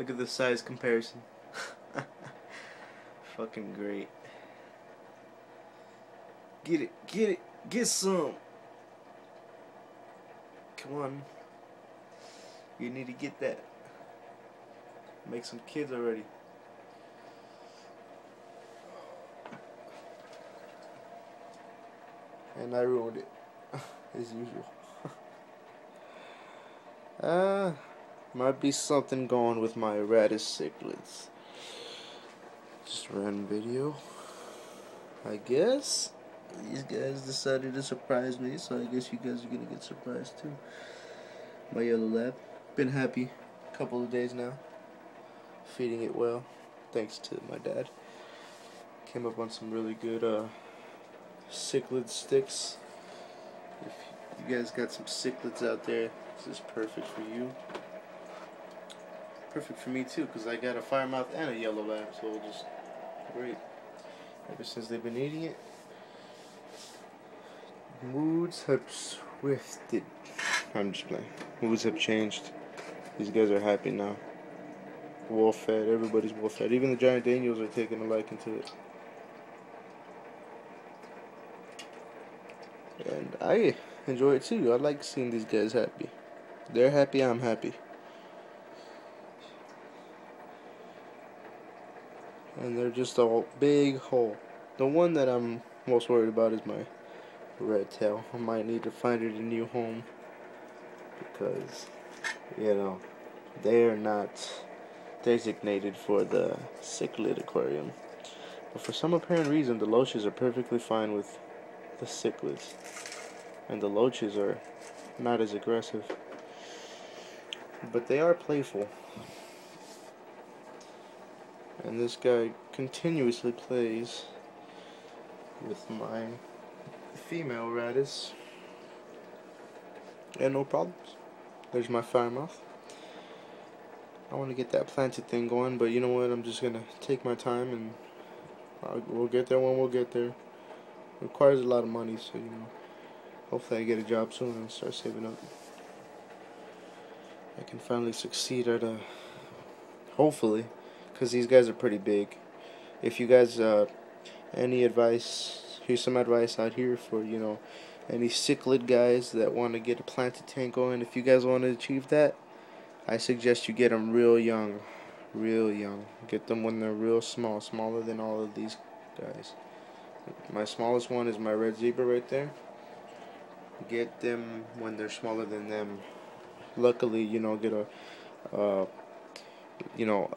Look at the size comparison. Fucking great. Get it, get it, get some. Come on. You need to get that. Make some kids already. And I ruined it, as usual. Might be something going with my Auratus Cichlids. Just a random video, I guess. These guys decided to surprise me, so I guess you guys are gonna get surprised too. My yellow lab. Been happy a couple of days now. Feeding it well, thanks to my dad. Came up on some really good cichlid sticks. If you guys got some cichlids out there, this is perfect for you. Perfect for me too, because I got a firemouth and a yellow lab, so it'll just great. Ever since they've been eating it, moods have swifted. I'm just playing. Moods have changed. These guys are happy now. Well fed, everybody's well fed. Even the giant Daniels are taking a liking to it. And I enjoy it too. I like seeing these guys happy. They're happy, I'm happy. And they're just a big hole. The one that I'm most worried about is my red tail. I might need to find it a new home, because, you know, they are not designated for the cichlid aquarium. But for some apparent reason, the loaches are perfectly fine with the cichlids. And the loaches are not as aggressive. But they are playful. And this guy continuously plays with my female Auratus. And no problems. There's my firemouth. I want to get that planted thing going, but you know what? I'm just going to take my time, and we'll get there when we'll get there. It requires a lot of money, so, you know, hopefully I get a job soon and start saving up. I can finally succeed at hopefully, because these guys are pretty big. If you guys, any advice, here's some advice out here for, you know, any cichlid guys that want to get a planted tank going. If you guys want to achieve that, I suggest you get them real young. Real young. Get them when they're real small, smaller than all of these guys. My smallest one is my red zebra right there. Get them when they're smaller than them. Luckily, you know, get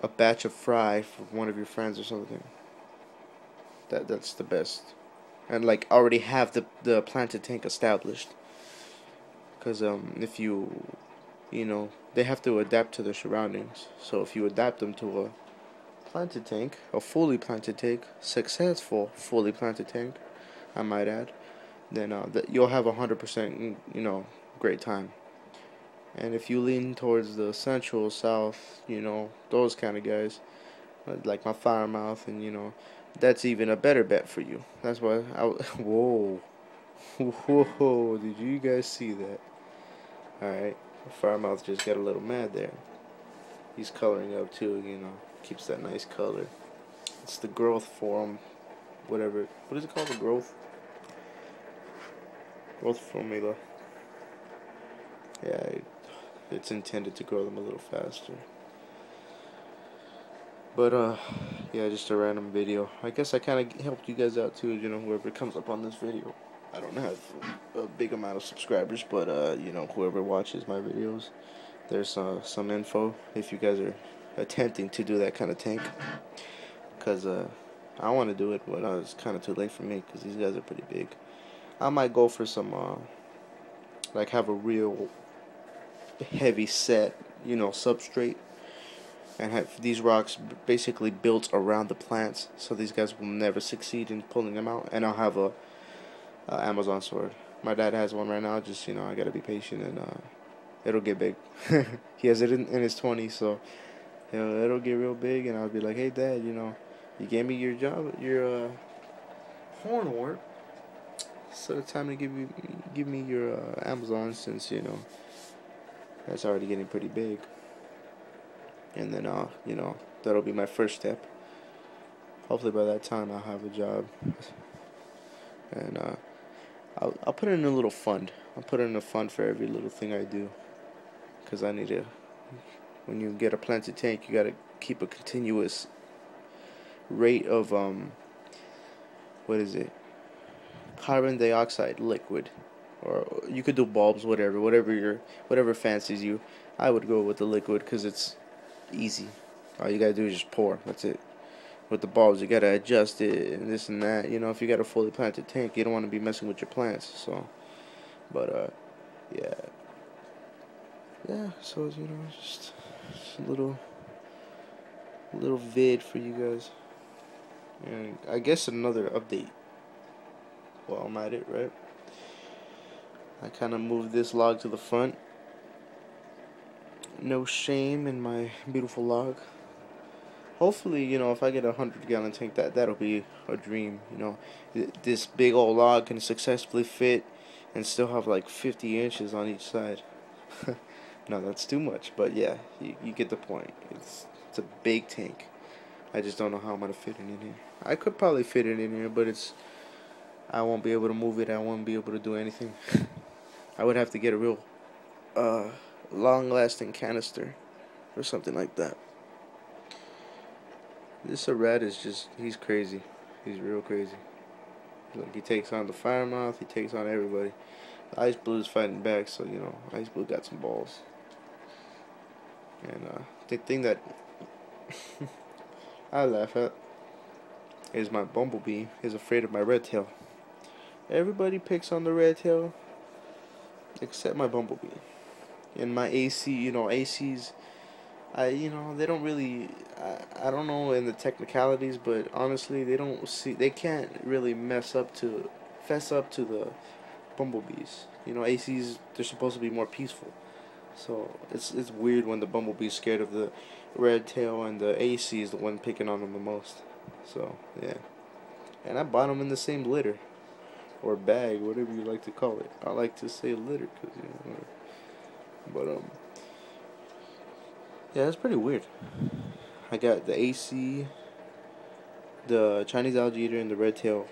a batch of fry for one of your friends or something. That's the best. And like already have the planted tank established. Because if you know, they have to adapt to their surroundings. So if you adapt them to a planted tank, a fully planted tank, successful fully planted tank, I might add, then you'll have 100%, you know, great time. And if you lean towards the central south, you know, those kind of guys, like my firemouth, and you know, that's even a better bet for you. That's why whoa, whoa, did you guys see that? Alright, firemouth just got a little mad there. He's coloring up too, you know, keeps that nice color. It's the growth form, whatever. What is it called? The growth formula. Yeah, it's intended to grow them a little faster. But yeah, just a random video. I guess I kind of helped you guys out too, you know, whoever comes up on this video. I don't have a big amount of subscribers, but you know, whoever watches my videos, there's some info if you guys are attempting to do that kind of tank. Because I want to do it, but it's kind of too late for me because these guys are pretty big. I might go for some like have a real heavy set, you know, substrate, and have these rocks basically built around the plants, so these guys will never succeed in pulling them out. And I'll have a Amazon sword. My dad has one right now. Just, you know, I gotta be patient, and it'll get big. He has it in his 20s, so you know, it'll get real big. And I'll be like, hey Dad, you know, you gave me your job, your horn work, so it's time to give me your Amazon, since you know that's already getting pretty big. and then you know, that'll be my first step. Hopefully by that time I'll have a job, and I'll put it in a little fund. I'll put it in a fund for every little thing I do, because I need to. When you get a planted tank, you gotta keep a continuous rate of what is it? Carbon dioxide liquid, or you could do bulbs, whatever fancies you. I would go with the liquid because it's easy. All you gotta do is just pour. That's it. With the bulbs, you gotta adjust it and this and that. You know, if you got a fully planted tank, you don't want to be messing with your plants. So, but yeah, yeah. So you know, just a little vid for you guys. And I guess another update while I'm at it, right? I kind of moved this log to the front. No shame in my beautiful log. Hopefully, you know, if I get a 100-gallon tank, that'll be a dream. You know, this big old log can successfully fit and still have like 50 inches on each side. No, that's too much, but yeah, you get the point. It's a big tank. I just don't know how I'm gonna fit it in here. I could probably fit it in here, but I won't be able to move it. I won't be able to do anything. I would have to get a real long-lasting canister or something like that. This Auratus he's crazy. He's real crazy. Like, he takes on the fire mouth, he takes on everybody. The Ice Blue is fighting back, so you know, Ice Blue got some balls. And the thing that I laugh at is my bumblebee is afraid of my red tail. Everybody picks on the red tail except my bumblebee. And my AC, you know, ACs, you know, they don't really, I don't know in the technicalities, but honestly, they can't really fess up to the bumblebees. You know, ACs, they're supposed to be more peaceful. So it's weird when the bumblebee's scared of the red tail and the AC is the one picking on them the most. So yeah, and I bought them in the same litter or bag, whatever you like to call it. I like to say litter because you know, but yeah, it's pretty weird. I got the AC, the Chinese algae eater, and the red tail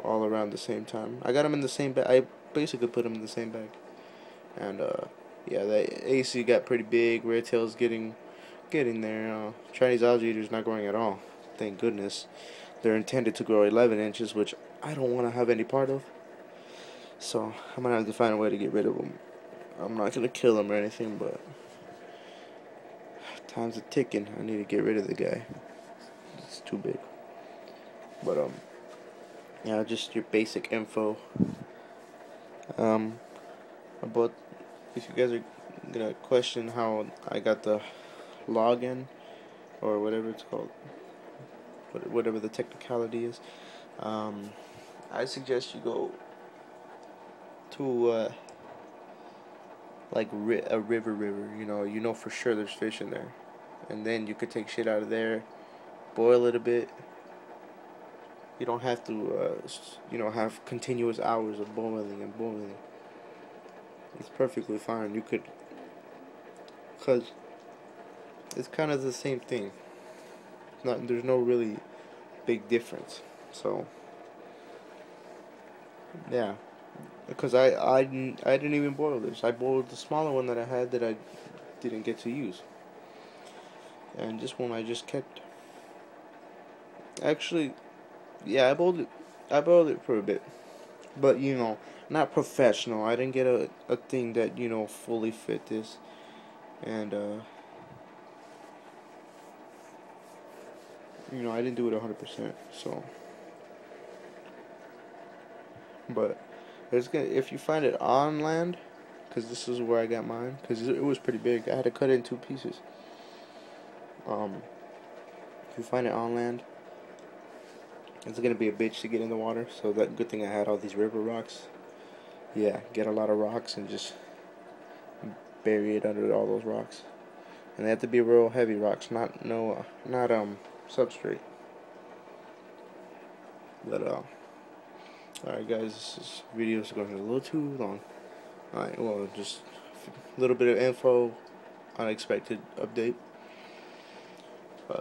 all around the same time. I got them in the same bag. I basically put them in the same bag, and yeah, the AC got pretty big. Red tail's getting there. Chinese algae eater's not growing at all. Thank goodness. They're intended to grow 11 inches, which I don't want to have any part of. So I'm gonna have to find a way to get rid of them. I'm not gonna kill them or anything, but time's a ticking. I need to get rid of the guy. It's too big. But yeah, just your basic info. About if you guys are gonna question how I got the login or whatever it's called, whatever the technicality is, I suggest you go to like a river, you know for sure there's fish in there, and then you could take shit out of there, boil it a bit. You don't have to you know, have continuous hours of boiling and boiling. It's perfectly fine. You could, cause it's kind of the same thing. There's no really big difference. So yeah, because I didn't even boil this. I boiled the smaller one that I had that I didn't get to use, and this one I just kept. Actually, yeah, I boiled it for a bit, but you know, not professional. I didn't get a thing that, you know, fully fit this, and you know, I didn't do it 100%. So, but if you find it on land, because this is where I got mine, because it was pretty big. I had to cut it in 2 pieces. If you find it on land, it's gonna be a bitch to get in the water. So that good thing I had all these river rocks. Yeah, get a lot of rocks and just bury it under all those rocks. And they have to be real heavy rocks, not substrate. But alright guys, this video is going a little too long. Alright, well, just a little bit of info, unexpected update.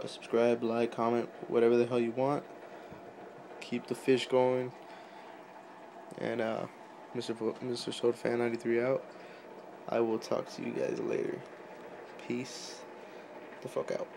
Subscribe, like, comment, whatever the hell you want. Keep the fish going. And Mr. Soda Fan 93 out. I will talk to you guys later. Peace the fuck out.